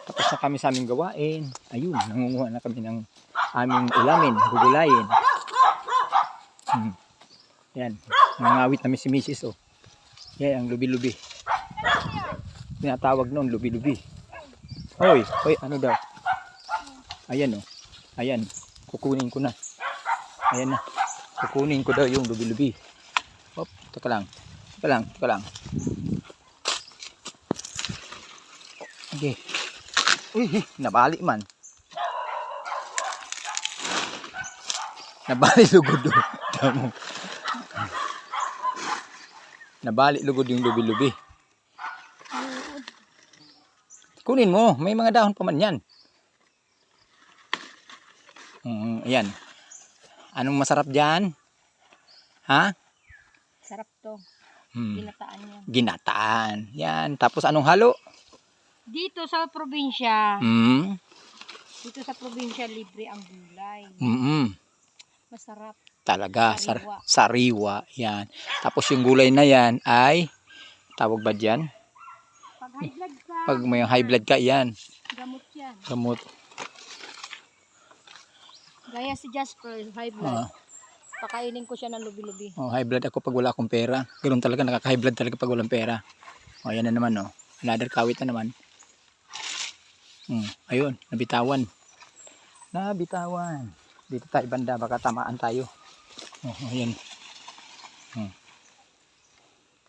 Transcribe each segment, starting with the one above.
Tapos na kami sa aming gawain. Ayun, nangunguha na kami ng aming ulamin, gugulayin. Yan, nangawit namin si Mrs. Oh. Yan ang lubi-lubi. Tinatawag noon lubi-lubi. Hoy, ano daw? Ayan oh. Ayan, kukunin ko na. Ayan na. Kukunin ko daw yung lubi-lubi. Hop, teka lang. Okay. Uy, nabali man. Nabali lugod do. Tamo. Nabali lugod yung lubi-lubi. Kunin mo, may mga dahon pa man yan. Ayan. Anong masarap dyan? Ha? Sarap to. Ginataan yan. Ginataan. Yan. Tapos anong halo? Dito sa probinsya. Dito sa probinsya, libre ang gulay. Masarap. Talaga. Sariwa. Sariwa. Yan. Tapos yung gulay na yan ay, tawag ba dyan? Pag high blood ka. Pag may high blood ka, yan. Gamot yan. Gamot. Gaya si Jasper, high blood. Pakainin ko siya ng lubi-lubi. High blood ako pag wala akong pera. Ganoon talaga, nakaka-high blood talaga pag walang pera. Ayan na naman oh. Another kawit na naman. Ayun, nabitawan. Dito tayo banda, baka tamaan tayo. Ayan.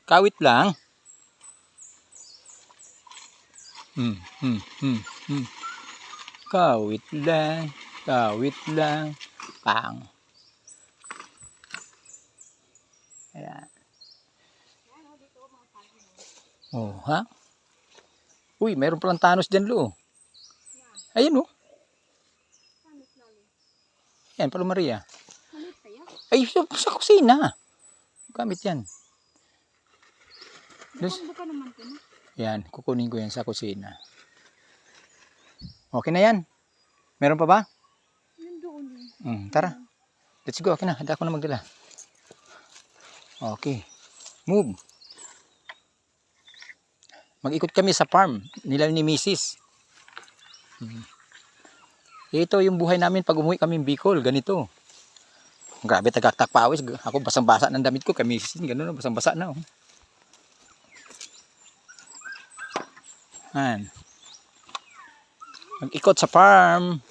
Kawit lang. Kawit lang. Pang. Ayan. Oh, ha? Uy, mayroon palang tanos dyan, Lo. Ayun, oh. Ayan, Palo Maria. Ay, sa kusina. Gamit yan. Yan, kukunin ko yan sa kusina. Okay na yan. Meron pa ba? Tara. Let's go. Okay na. Handa ako na magdala. Okay. Move. Mag-ikot kami sa farm nila ni Mrs. Ito yung buhay namin pag umuwi kami Bicol. Ganito. Grabe, tagaktak pawis. Ako basang-basa ng damit ko. Kay Mrs. Ganun, basang-basa na. Oh. Yan. Mag-ikot sa farm.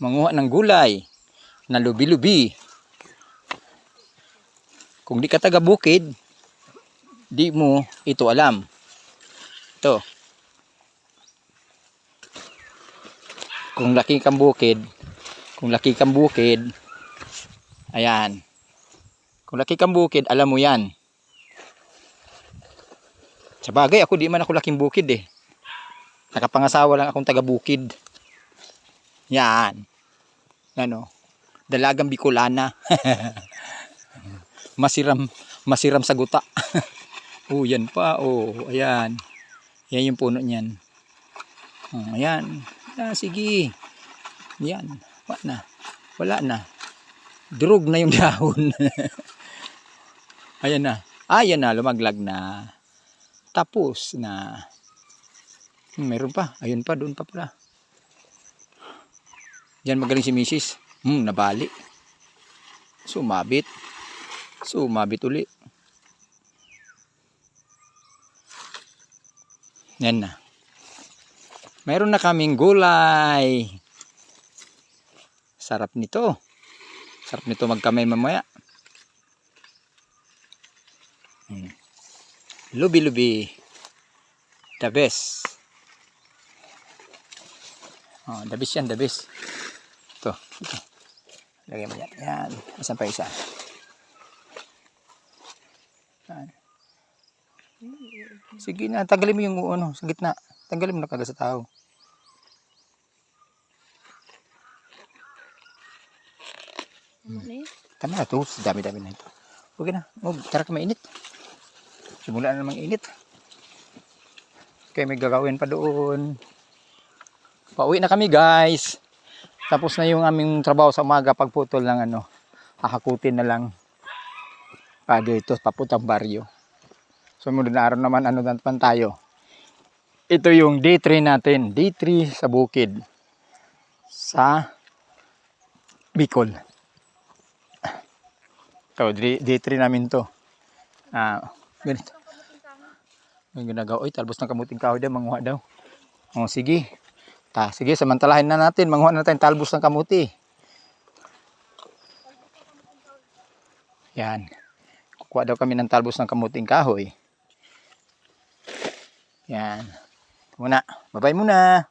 Manguha ng gulay na lubi-lubi. Kung di ka taga bukid, di mo ito alam. Ito. Kung laki kang bukid, ayan. Kung laki kang bukid, alam mo yan. Sa bagay, ako di man ako laking bukid eh. Nakapangasawa lang akong taga bukid. Yan. Ano? Dalagang Bicolana. Masiram sa guta. Yan pa. Ayan. Yan yung puno niyan. Ayan. Sige. Yan. Wala na. Durog na yung dahon. Ayan na. Ayan na. Lumaglag na. Tapos na. Meron pa. Ayun pa. Doon pa pala. Diyan magaling si Mrs. Nabali. Sumabit uli. Yan na. Mayroon na kaming gulay. Sarap nito. Magkamay mamaya. Lubi-lubi. The best. The best yan, the best. Ito. Lagay mo yan. Yan. Isang pa isa. Yan. Sige na, tagalin mo yung sa gitna. Tagalin mo na kagad sa tao. Tama na ito. Dami-dami na ito. Okay na. Tara ka mainit. Simula na namang init. Okay, may gagawin pa doon. Pauwi na kami guys. Tapos na yung aming trabaho sa umaga, pagputol ng hahakutin na lang dito papuntang baryo. Sumunod na araw naman, ano naman tayo. Ito yung day 3 natin. Day 3 sa bukid. Sa Bicol. So, day 3 namin to. Ganito. Yung ginagawa. Uy, talbos ng kamuting kahoy daw. Manguha daw. O, sige. Sige, samantalahin na natin. Manguha na tayong talbos ng kamuti. Yan. Kukuha daw kami ng talbos ng kamuting kahoy. Yan. Muna. Bye-bye muna.